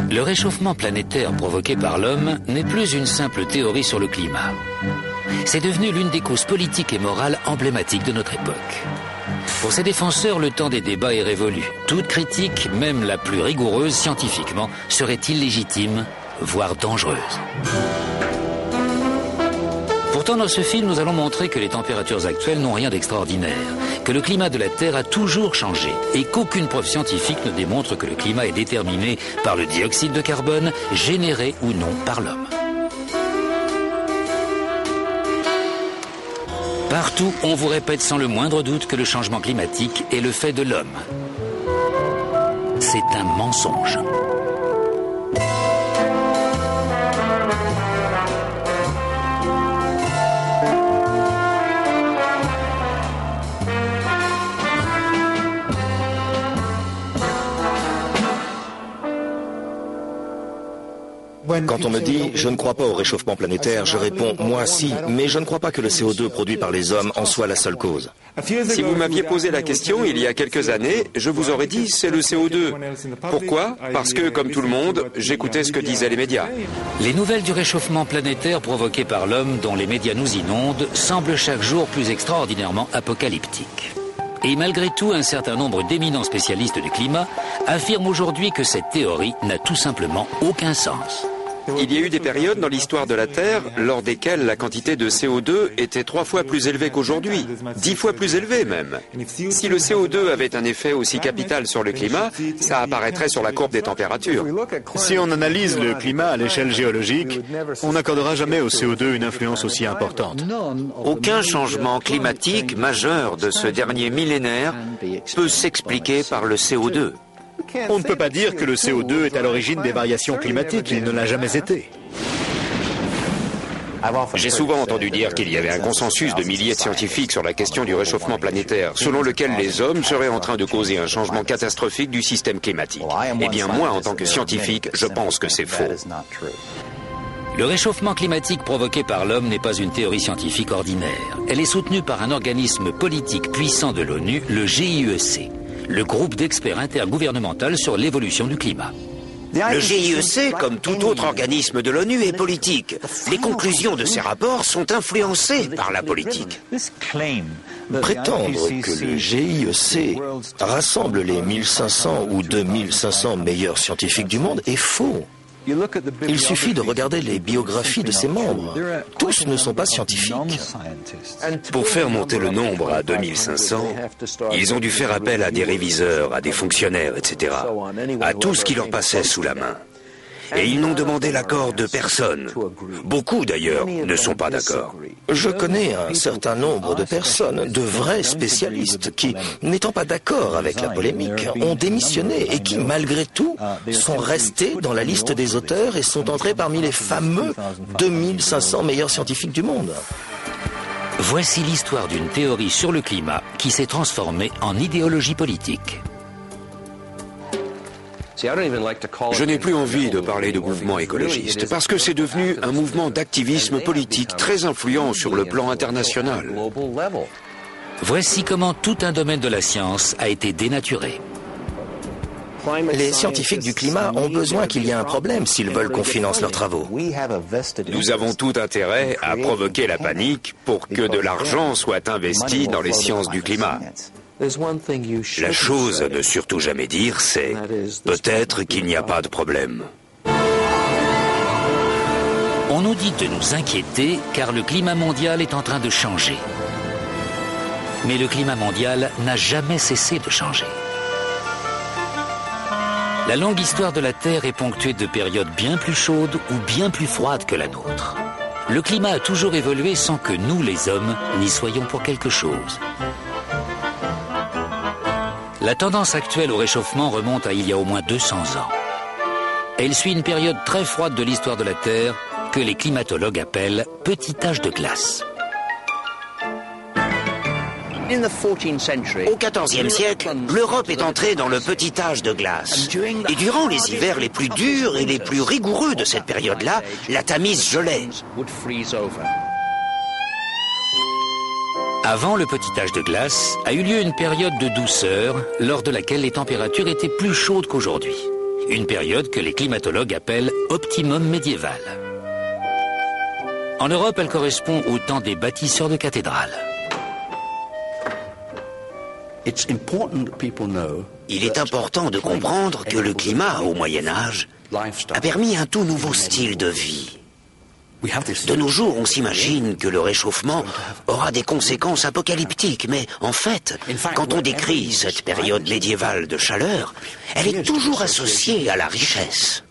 Le réchauffement planétaire provoqué par l'homme n'est plus une simple théorie sur le climat. C'est devenu l'une des causes politiques et morales emblématiques de notre époque. Pour ses défenseurs, le temps des débats est révolu. Toute critique, même la plus rigoureuse scientifiquement, serait illégitime, voire dangereuse. Pourtant, dans ce film, nous allons montrer que les températures actuelles n'ont rien d'extraordinaire, que le climat de la Terre a toujours changé et qu'aucune preuve scientifique ne démontre que le climat est déterminé par le dioxyde de carbone, généré ou non par l'homme. Partout, on vous répète sans le moindre doute que le changement climatique est le fait de l'homme. C'est un mensonge. Quand on me dit « je ne crois pas au réchauffement planétaire », je réponds « moi si, mais je ne crois pas que le CO2 produit par les hommes en soit la seule cause ». Si vous m'aviez posé la question il y a quelques années, je vous aurais dit c'est le CO2. Pourquoi? Parce que, comme tout le monde, j'écoutais ce que disaient les médias. Les nouvelles du réchauffement planétaire provoqué par l'homme dont les médias nous inondent semblent chaque jour plus extraordinairement apocalyptiques. Et malgré tout, un certain nombre d'éminents spécialistes du climat affirment aujourd'hui que cette théorie n'a tout simplement aucun sens. Il y a eu des périodes dans l'histoire de la Terre lors desquelles la quantité de CO2 était 3 fois plus élevée qu'aujourd'hui, 10 fois plus élevée même. Si le CO2 avait un effet aussi capital sur le climat, ça apparaîtrait sur la courbe des températures. Si on analyse le climat à l'échelle géologique, on n'accordera jamais au CO2 une influence aussi importante. Aucun changement climatique majeur de ce dernier millénaire peut s'expliquer par le CO2. On ne peut pas dire que le CO2 est à l'origine des variations climatiques, il ne l'a jamais été. J'ai souvent entendu dire qu'il y avait un consensus de milliers de scientifiques sur la question du réchauffement planétaire, selon lequel les hommes seraient en train de causer un changement catastrophique du système climatique. Eh bien, moi, en tant que scientifique, je pense que c'est faux. Le réchauffement climatique provoqué par l'homme n'est pas une théorie scientifique ordinaire. Elle est soutenue par un organisme politique puissant de l'ONU, le GIEC, le groupe d'experts intergouvernemental sur l'évolution du climat. Le GIEC, comme tout autre organisme de l'ONU, est politique. Les conclusions de ces rapports sont influencées par la politique. Prétendre que le GIEC rassemble les 1500 ou 2500 meilleurs scientifiques du monde est faux. Il suffit de regarder les biographies de ses membres. Tous ne sont pas scientifiques. Pour faire monter le nombre à 2500, ils ont dû faire appel à des réviseurs, à des fonctionnaires, etc., à tout ce qui leur passait sous la main. Et ils n'ont demandé l'accord de personne. Beaucoup, d'ailleurs, ne sont pas d'accord. Je connais un certain nombre de personnes, de vrais spécialistes, qui, n'étant pas d'accord avec la polémique, ont démissionné et qui, malgré tout, sont restés dans la liste des auteurs et sont entrés parmi les fameux 2500 meilleurs scientifiques du monde. Voici l'histoire d'une théorie sur le climat qui s'est transformée en idéologie politique. Je n'ai plus envie de parler de mouvement écologiste parce que c'est devenu un mouvement d'activisme politique très influent sur le plan international. Voici comment tout un domaine de la science a été dénaturé. Les scientifiques du climat ont besoin qu'il y ait un problème s'ils veulent qu'on finance leurs travaux. Nous avons tout intérêt à provoquer la panique pour que de l'argent soit investi dans les sciences du climat. La chose à ne surtout jamais dire, c'est peut-être qu'il n'y a pas de problème. On nous dit de nous inquiéter car le climat mondial est en train de changer. Mais le climat mondial n'a jamais cessé de changer. La longue histoire de la Terre est ponctuée de périodes bien plus chaudes ou bien plus froides que la nôtre. Le climat a toujours évolué sans que nous, les hommes, n'y soyons pour quelque chose. La tendance actuelle au réchauffement remonte à il y a au moins 200 ans. Elle suit une période très froide de l'histoire de la Terre que les climatologues appellent petit âge de glace. Au XIVe siècle, l'Europe est entrée dans le petit âge de glace. Et durant les hivers les plus durs et les plus rigoureux de cette période-là, la Tamise gelait. Avant le petit âge de glace, a eu lieu une période de douceur lors de laquelle les températures étaient plus chaudes qu'aujourd'hui. une période que les climatologues appellent optimum médiéval. En Europe, elle correspond au temps des bâtisseurs de cathédrales. Il est important de comprendre que le climat au Moyen-Âge a permis un tout nouveau style de vie. De nos jours, on s'imagine que le réchauffement aura des conséquences apocalyptiques, mais en fait, quand on décrit cette période médiévale de chaleur, elle est toujours associée à la richesse.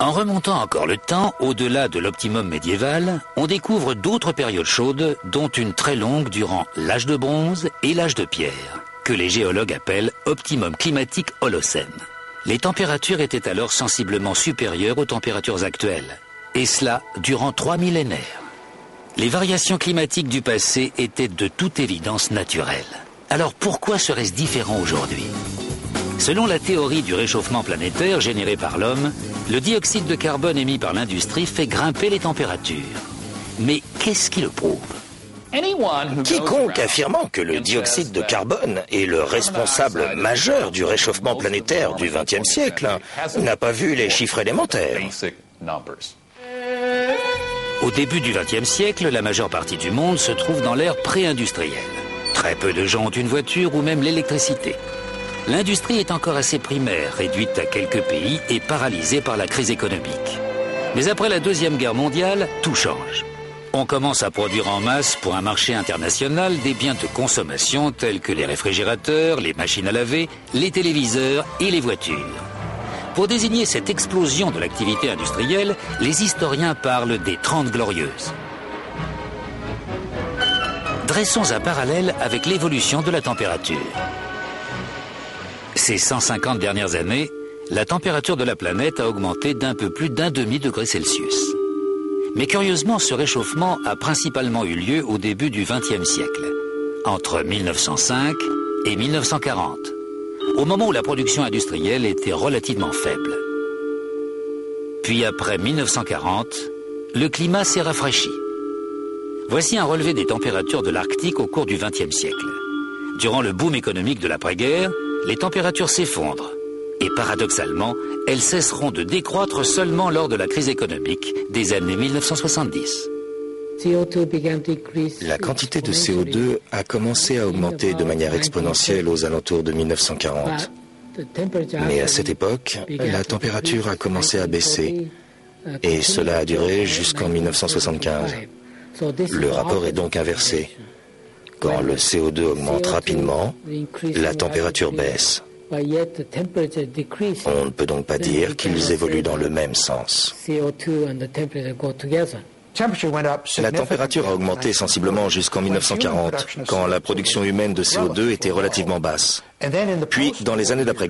En remontant encore le temps, au-delà de l'optimum médiéval, on découvre d'autres périodes chaudes, dont une très longue durant l'âge de bronze et l'âge de pierre, que les géologues appellent optimum climatique Holocène. Les températures étaient alors sensiblement supérieures aux températures actuelles, et cela durant 3 millénaires. Les variations climatiques du passé étaient de toute évidence naturelles. Alors pourquoi serait-ce différent aujourd'hui ? Selon la théorie du réchauffement planétaire généré par l'homme, le dioxyde de carbone émis par l'industrie fait grimper les températures. Mais qu'est-ce qui le prouve ? Quiconque affirmant que le dioxyde de carbone est le responsable majeur du réchauffement planétaire du XXe siècle n'a pas vu les chiffres élémentaires. Au début du XXe siècle, la majeure partie du monde se trouve dans l'ère pré-industrielle. Très peu de gens ont une voiture ou même l'électricité. L'industrie est encore assez primaire, réduite à quelques pays et paralysée par la crise économique. Mais après la Deuxième Guerre mondiale, tout change. On commence à produire en masse pour un marché international des biens de consommation tels que les réfrigérateurs, les machines à laver, les téléviseurs et les voitures. Pour désigner cette explosion de l'activité industrielle, les historiens parlent des 30 glorieuses. Dressons un parallèle avec l'évolution de la température. Ces 150 dernières années, la température de la planète a augmenté d'un peu plus d'1 demi-degré Celsius. Mais curieusement, ce réchauffement a principalement eu lieu au début du XXe siècle, entre 1905 et 1940. Au moment où la production industrielle était relativement faible. Puis après 1940, le climat s'est rafraîchi. Voici un relevé des températures de l'Arctique au cours du XXe siècle. Durant le boom économique de l'après-guerre, les températures s'effondrent. Et paradoxalement, elles cesseront de décroître seulement lors de la crise économique des années 1970. La quantité de CO2 a commencé à augmenter de manière exponentielle aux alentours de 1940. Mais à cette époque, la température a commencé à baisser et cela a duré jusqu'en 1975. Le rapport est donc inversé. Quand le CO2 augmente rapidement, la température baisse. On ne peut donc pas dire qu'ils évoluent dans le même sens. La température a augmenté sensiblement jusqu'en 1940, quand la production humaine de CO2 était relativement basse. Puis, dans les années d'après